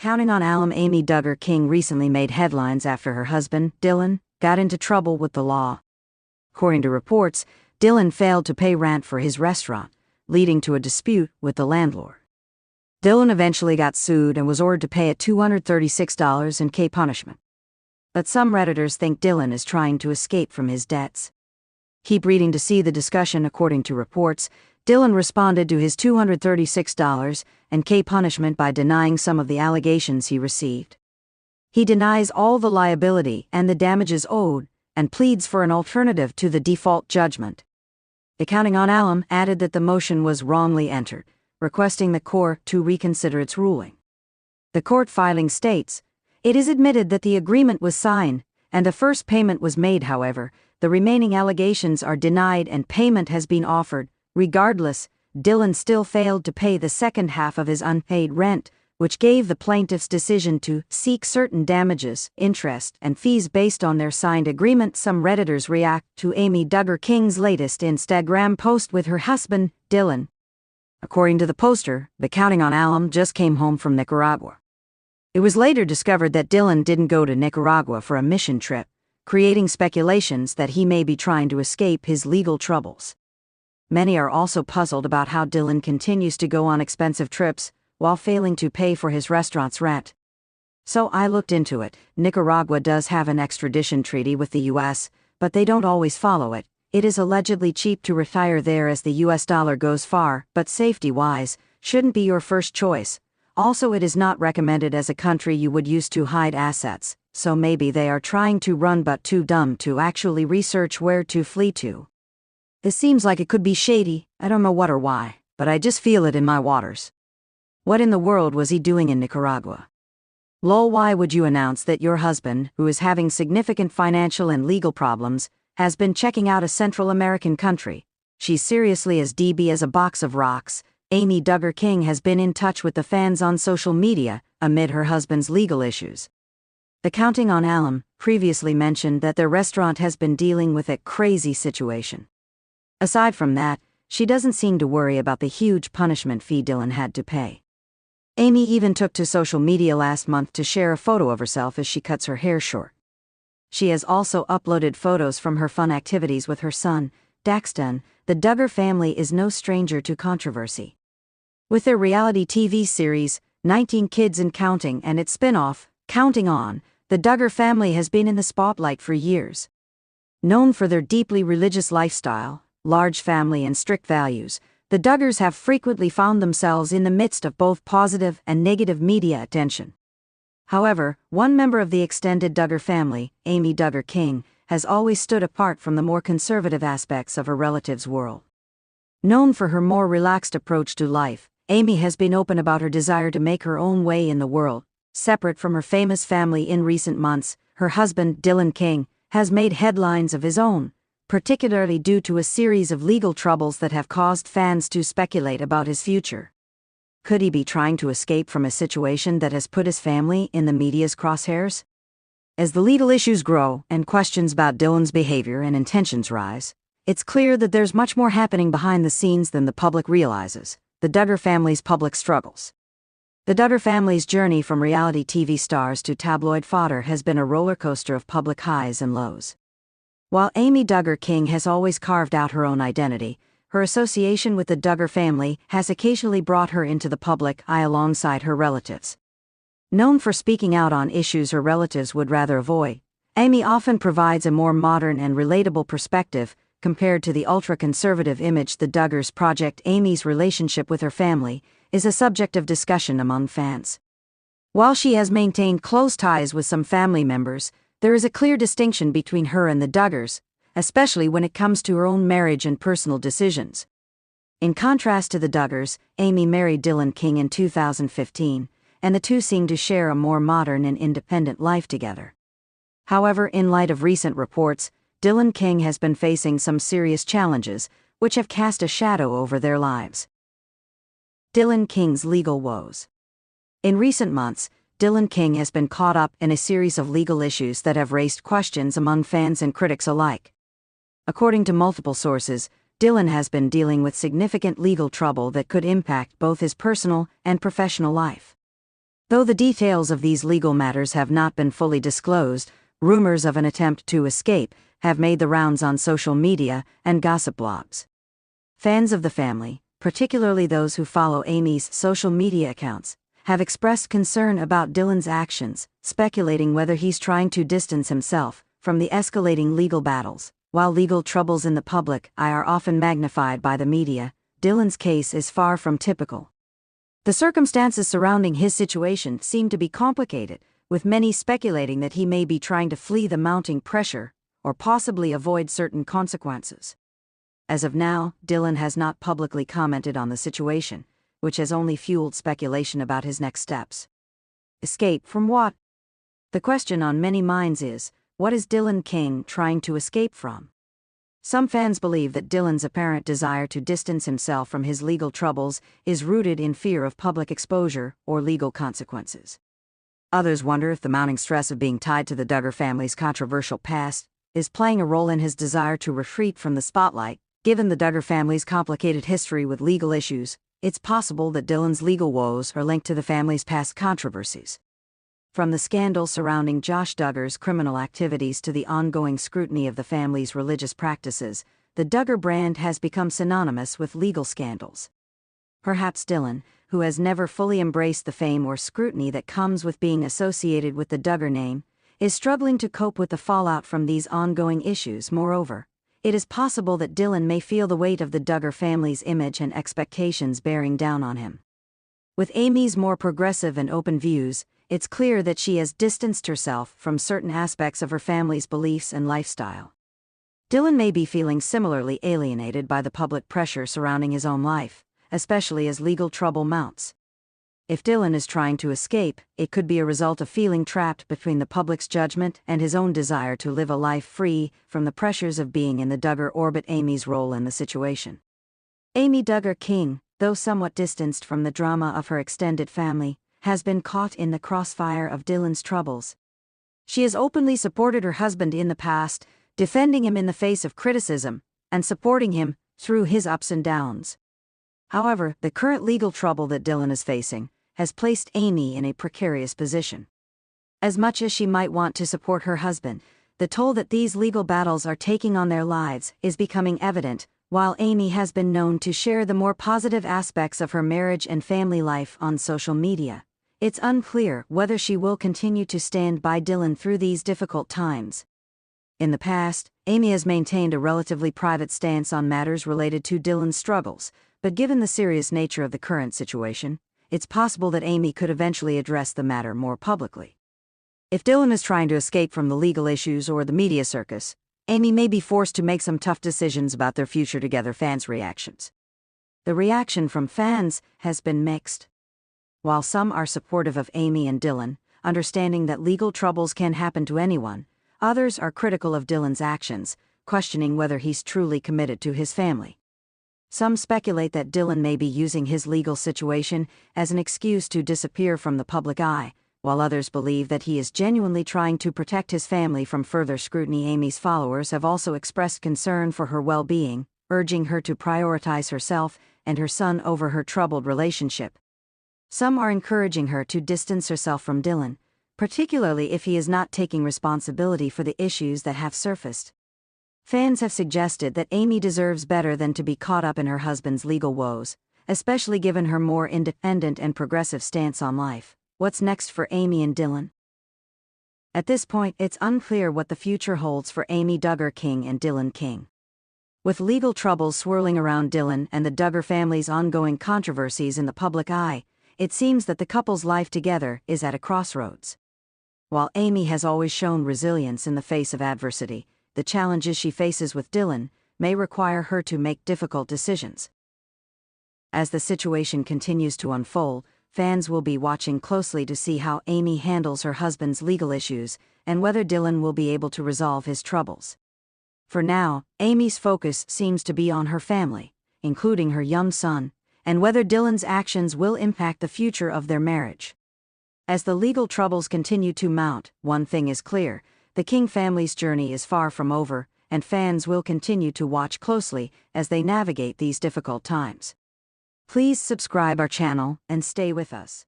Counting on alum Amy Duggar King recently made headlines after her husband, Dylan, got into trouble with the law. According to reports, Dylan failed to pay rent for his restaurant, leading to a dispute with the landlord. Dylan eventually got sued and was ordered to pay a $236 in K punishment. But some Redditors think Dylan is trying to escape from his debts. Keep reading to see the discussion. According to reports, Dylan responded to his $236 and K punishment by denying some of the allegations he received. He denies all the liability and the damages owed and pleads for an alternative to the default judgment. Accounting on alum added that the motion was wrongly entered, requesting the court to reconsider its ruling. The court filing states, "It is admitted that the agreement was signed and the first payment was made. However, the remaining allegations are denied and payment has been offered. Regardless, Dylan still failed to pay the second half of his unpaid rent, which gave the plaintiff's decision to seek certain damages, interest, and fees based on their signed agreement." Some Redditors react to Amy Duggar King's latest Instagram post with her husband, Dylan. According to the poster, the Counting on alum just came home from Nicaragua. It was later discovered that Dylan didn't go to Nicaragua for a mission trip, creating speculations that he may be trying to escape his legal troubles. Many are also puzzled about how Dylan continues to go on expensive trips while failing to pay for his restaurant's rent. So I looked into it. Nicaragua does have an extradition treaty with the U.S., but they don't always follow it. It is allegedly cheap to retire there as the U.S. dollar goes far, but safety-wise, shouldn't be your first choice. Also, it is not recommended as a country you would use to hide assets, so maybe they are trying to run but too dumb to actually research where to flee to. This seems like it could be shady. I don't know what or why, but I just feel it in my waters. What in the world was he doing in Nicaragua? Lol, why would you announce that your husband, who is having significant financial and legal problems, has been checking out a Central American country? She's seriously as DB as a box of rocks. Amy Duggar King has been in touch with the fans on social media amid her husband's legal issues. The Counting on alum previously mentioned that their restaurant has been dealing with a crazy situation. Aside from that, she doesn't seem to worry about the huge punishment fee Dylan had to pay. Amy even took to social media last month to share a photo of herself as she cuts her hair short. She has also uploaded photos from her fun activities with her son, Daxton. The Duggar family is no stranger to controversy. With their reality TV series, 19 Kids and Counting, and its spin-off, Counting On, the Duggar family has been in the spotlight for years. Known for their deeply religious lifestyle, large family, and strict values, the Duggars have frequently found themselves in the midst of both positive and negative media attention. However, one member of the extended Duggar family, Amy Duggar King, has always stood apart from the more conservative aspects of her relative's world. Known for her more relaxed approach to life, Amy has been open about her desire to make her own way in the world, separate from her famous family. In recent months, her husband, Dylan King, has made headlines of his own, particularly due to a series of legal troubles that have caused fans to speculate about his future. Could he be trying to escape from a situation that has put his family in the media's crosshairs? As the legal issues grow and questions about Dylan's behavior and intentions rise, it's clear that there's much more happening behind the scenes than the public realizes. The Duggar family's public struggles. The Duggar family's journey from reality TV stars to tabloid fodder has been a roller coaster of public highs and lows. While Amy Duggar King has always carved out her own identity, her association with the Duggar family has occasionally brought her into the public eye alongside her relatives. Known for speaking out on issues her relatives would rather avoid, Amy often provides a more modern and relatable perspective compared to the ultra-conservative image the Duggars project. Amy's relationship with her family is a subject of discussion among fans. While she has maintained close ties with some family members, there is a clear distinction between her and the Duggars, especially when it comes to her own marriage and personal decisions. In contrast to the Duggars, Amy married Dylan King in 2015, and the two seem to share a more modern and independent life together. However, in light of recent reports, Dylan King has been facing some serious challenges, which have cast a shadow over their lives. Dylan King's legal woes. In recent months, Dylan King has been caught up in a series of legal issues that have raised questions among fans and critics alike. According to multiple sources, Dylan has been dealing with significant legal trouble that could impact both his personal and professional life. Though the details of these legal matters have not been fully disclosed, rumors of an attempt to escape have made the rounds on social media and gossip blogs. Fans of the family, particularly those who follow Amy's social media accounts, have expressed concern about Dylan's actions, speculating whether he's trying to distance himself from the escalating legal battles. While legal troubles in the public eye are often magnified by the media, Dylan's case is far from typical. The circumstances surrounding his situation seem to be complicated, with many speculating that he may be trying to flee the mounting pressure or possibly avoid certain consequences. As of now, Dylan has not publicly commented on the situation, which has only fueled speculation about his next steps. Escape from what? The question on many minds is, what is Dylan King trying to escape from? Some fans believe that Dylan's apparent desire to distance himself from his legal troubles is rooted in fear of public exposure or legal consequences. Others wonder if the mounting stress of being tied to the Duggar family's controversial past is playing a role in his desire to retreat from the spotlight. Given the Duggar family's complicated history with legal issues, it's possible that Dylan's legal woes are linked to the family's past controversies. From the scandal surrounding Josh Duggar's criminal activities to the ongoing scrutiny of the family's religious practices, the Duggar brand has become synonymous with legal scandals. Perhaps Dylan, who has never fully embraced the fame or scrutiny that comes with being associated with the Duggar name, is struggling to cope with the fallout from these ongoing issues. Moreover, it is possible that Dylan may feel the weight of the Duggar family's image and expectations bearing down on him. With Amy's more progressive and open views, it's clear that she has distanced herself from certain aspects of her family's beliefs and lifestyle. Dylan may be feeling similarly alienated by the public pressure surrounding his own life, especially as legal trouble mounts. If Dylan is trying to escape, it could be a result of feeling trapped between the public's judgment and his own desire to live a life free from the pressures of being in the Duggar orbit. Amy's role in the situation. Amy Duggar King, though somewhat distanced from the drama of her extended family, has been caught in the crossfire of Dylan's troubles. She has openly supported her husband in the past, defending him in the face of criticism, and supporting him through his ups and downs. However, the current legal trouble that Dylan is facing has placed Amy in a precarious position. As much as she might want to support her husband, the toll that these legal battles are taking on their lives is becoming evident. While Amy has been known to share the more positive aspects of her marriage and family life on social media, it's unclear whether she will continue to stand by Dylan through these difficult times. In the past, Amy has maintained a relatively private stance on matters related to Dylan's struggles, but given the serious nature of the current situation, it's possible that Amy could eventually address the matter more publicly. If Dylan is trying to escape from the legal issues or the media circus, Amy may be forced to make some tough decisions about their future together. Fans' reactions. The reaction from fans has been mixed. While some are supportive of Amy and Dylan, understanding that legal troubles can happen to anyone, others are critical of Dylan's actions, questioning whether he's truly committed to his family. Some speculate that Dylan may be using his legal situation as an excuse to disappear from the public eye, while others believe that he is genuinely trying to protect his family from further scrutiny. Amy's followers have also expressed concern for her well-being, urging her to prioritize herself and her son over her troubled relationship. Some are encouraging her to distance herself from Dylan, particularly if he is not taking responsibility for the issues that have surfaced. Fans have suggested that Amy deserves better than to be caught up in her husband's legal woes, especially given her more independent and progressive stance on life. What's next for Amy and Dylan? At this point, it's unclear what the future holds for Amy Duggar King and Dylan King. With legal troubles swirling around Dylan and the Duggar family's ongoing controversies in the public eye, it seems that the couple's life together is at a crossroads. While Amy has always shown resilience in the face of adversity, the challenges she faces with Dylan may require her to make difficult decisions. As the situation continues to unfold, fans will be watching closely to see how Amy handles her husband's legal issues and whether Dylan will be able to resolve his troubles. For now, Amy's focus seems to be on her family, including her young son, and whether Dylan's actions will impact the future of their marriage. As the legal troubles continue to mount, one thing is clear: the King family's journey is far from over, and fans will continue to watch closely as they navigate these difficult times. Please subscribe our channel and stay with us.